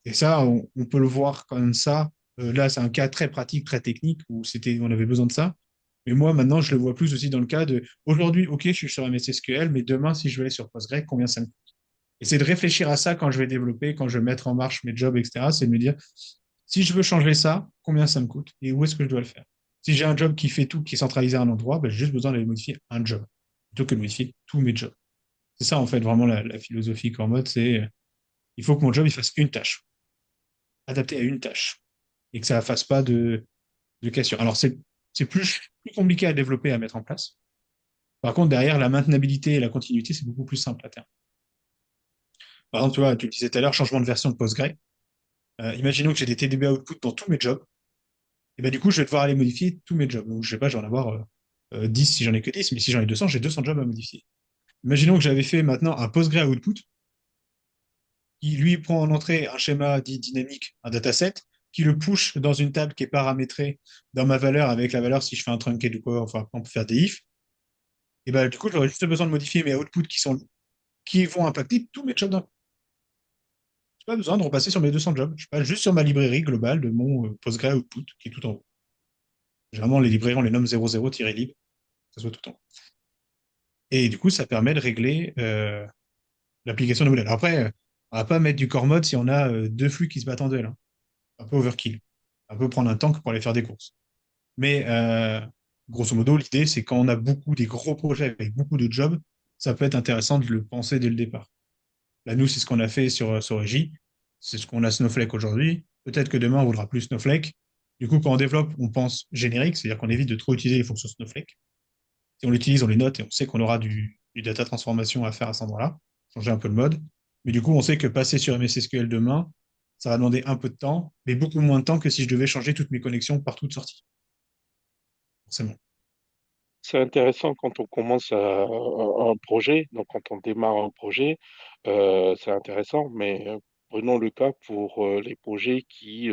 Et ça, on peut le voir comme ça. Là, c'est un cas très pratique, très technique, où on avait besoin de ça. Mais moi, maintenant, je le vois plus aussi dans le cas de aujourd'hui, OK, je suis sur MSSQL, mais demain, si je vais aller sur Postgre, combien ça me coûte? Et c'est de réfléchir à ça quand je vais développer, quand je vais mettre en marche mes jobs, etc. C'est de me dire, si je veux changer ça, combien ça me coûte et où est-ce que je dois le faire? Si j'ai un job qui fait tout, qui est centralisé à un endroit, ben, j'ai juste besoin d'aller modifier un job, plutôt que de modifier tous mes jobs. C'est ça, en fait, vraiment la philosophie core mode, c'est il faut que mon job il fasse une tâche, adapté à une tâche, et que ça ne fasse pas de cassure. Alors, c'est plus compliqué à développer, à mettre en place. Par contre, derrière, la maintenabilité et la continuité, c'est beaucoup plus simple à terme. Par exemple, tu vois, tu le disais tout à l'heure, changement de version de Postgre. Imaginons que j'ai des TDB output dans tous mes jobs. Et ben, du coup, je vais devoir aller modifier tous mes jobs. Donc, je sais pas, je vais en avoir 10 si j'en ai que 10, mais si j'en ai 200, j'ai 200 jobs à modifier. Imaginons que j'avais fait maintenant un Postgre output qui, lui, prend en entrée un schéma dit dynamique, un dataset, qui le push dans une table qui est paramétrée dans ma valeur avec la valeur si je fais un truncate ou quoi, enfin, on peut faire des ifs. Et ben, du coup, j'aurais juste besoin de modifier mes outputs qui vont impacter tous mes jobs d'un coup. J'ai pas besoin de repasser sur mes 200 jobs. Je passe juste sur ma librairie globale de mon Postgre output qui est tout en haut. Généralement, les librairies, on les nomme 00-lib, que ça soit tout en haut. Et du coup, ça permet de régler l'application de modèle. Après, on va pas mettre du core mode si on a deux flux qui se battent en duel, hein. Un peu overkill. Un peu prendre un tank pour aller faire des courses. Mais grosso modo, l'idée, c'est quand on a des gros projets avec beaucoup de jobs, ça peut être intéressant de le penser dès le départ. Là, nous, c'est ce qu'on a fait sur Régie. C'est ce qu'on a Snowflake aujourd'hui. Peut-être que demain, on voudra plus Snowflake. Du coup, quand on développe, on pense générique, c'est-à-dire qu'on évite de trop utiliser les fonctions Snowflake. Si on l'utilise, on les note et on sait qu'on aura du data transformation à faire à cet endroit-là, changer un peu le mode. Mais du coup, on sait que passer sur MSSQL demain, ça va demander un peu de temps, mais beaucoup moins de temps que si je devais changer toutes mes connexions partout de sortie. Forcément. C'est intéressant quand on commence un projet, donc quand on démarre un projet, c'est intéressant, mais prenons le cas pour les projets qui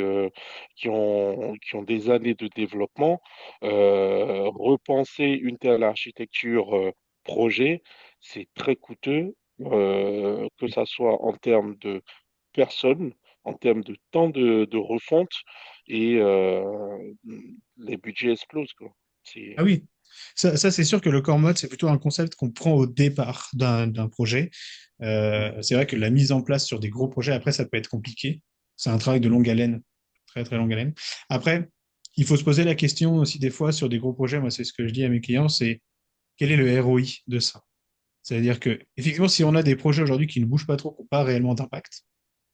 ont des années de développement. Repenser une telle architecture projet, c'est très coûteux, que ça soit en termes de personnes, en termes de temps de refonte, et les budgets explosent, quoi. C'est Ah oui, ça c'est sûr que le core mode, c'est plutôt un concept qu'on prend au départ d'un projet. C'est vrai que la mise en place sur des gros projets, après, ça peut être compliqué. C'est un travail de longue haleine, très très longue haleine. Après, il faut se poser la question aussi des fois sur des gros projets, moi c'est ce que je dis à mes clients, c'est quel est le ROI de ça? C'est-à-dire que, effectivement, si on a des projets aujourd'hui qui ne bougent pas trop, qui n'ont pas réellement d'impact,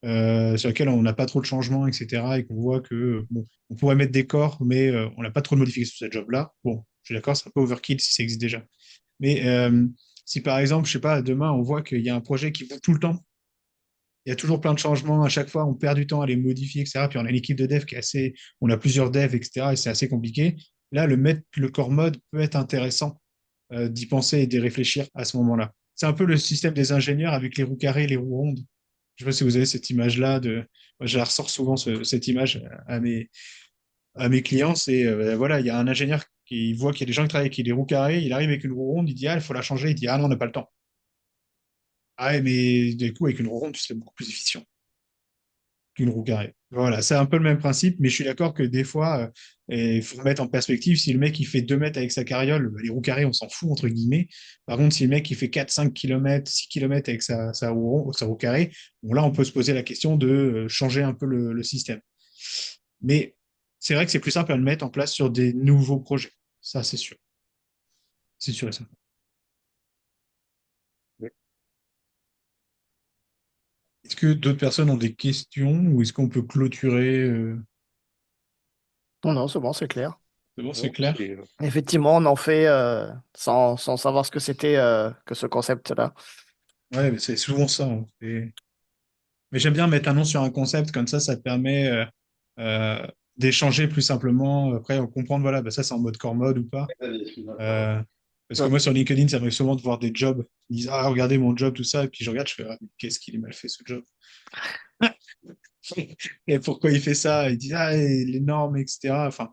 sur lesquels on n'a pas trop de changements, etc., et qu'on voit que bon, on pourrait mettre des corps, mais on n'a pas trop de modifications sur ce job-là. Bon, je suis d'accord, c'est un peu overkill si ça existe déjà. Mais si par exemple, je sais pas, demain, on voit qu'il y a un projet qui bouge tout le temps, il y a toujours plein de changements, à chaque fois, on perd du temps à les modifier, etc. Puis on a une équipe de dev qui est assez, on a plusieurs devs, etc., et c'est assez compliqué. Là, le core mode peut être intéressant d'y penser et d'y réfléchir à ce moment-là. C'est un peu le système des ingénieurs avec les roues carrées et les roues rondes. Je ne sais pas si vous avez cette image-là. Moi, je la ressors souvent, cette image à mes clients. C'est, voilà, il y a un ingénieur qui voit qu'il y a des gens qui travaillent avec des roues carrées. Il arrive avec une roue ronde. Il dit, ah, il faut la changer. Il dit, ah non, on n'a pas le temps. Ah, ouais, mais du coup, avec une roue ronde, tu serais beaucoup plus efficient qu'une roue carrée. Voilà, c'est un peu le même principe, mais je suis d'accord que des fois, il faut remettre en perspective, si le mec il fait 2 mètres avec sa carriole, bah, les roues carrées, on s'en fout, entre guillemets. Par contre, si le mec il fait 4, 5 km, 6 km avec sa roue carrée, bon, là, on peut se poser la question de changer un peu le système. Mais c'est vrai que c'est plus simple à le mettre en place sur des nouveaux projets. Ça, c'est sûr. C'est sûr et certain. Est-ce que d'autres personnes ont des questions ou est-ce qu'on peut clôturer Non, non, c'est bon, c'est clair. C'est bon, c'est Non, clair? Effectivement, on en fait sans savoir ce que c'était que ce concept-là. Ouais, mais c'est souvent ça, hein. Mais j'aime bien mettre un nom sur un concept, comme ça te permet euh, d'échanger plus simplement. Après, on comprend, voilà, bah ça c'est en mode core mode ou pas. Euh, Parce que Ouais. moi sur LinkedIn, ça m'arrive souvent de voir des jobs. Ils disent, ah, regardez mon job, tout ça. Et puis je regarde, je fais, ah, mais qu'est-ce qu'il est mal fait ce job? Et pourquoi il fait ça? Ils disent, ah, et les normes, etc. Enfin,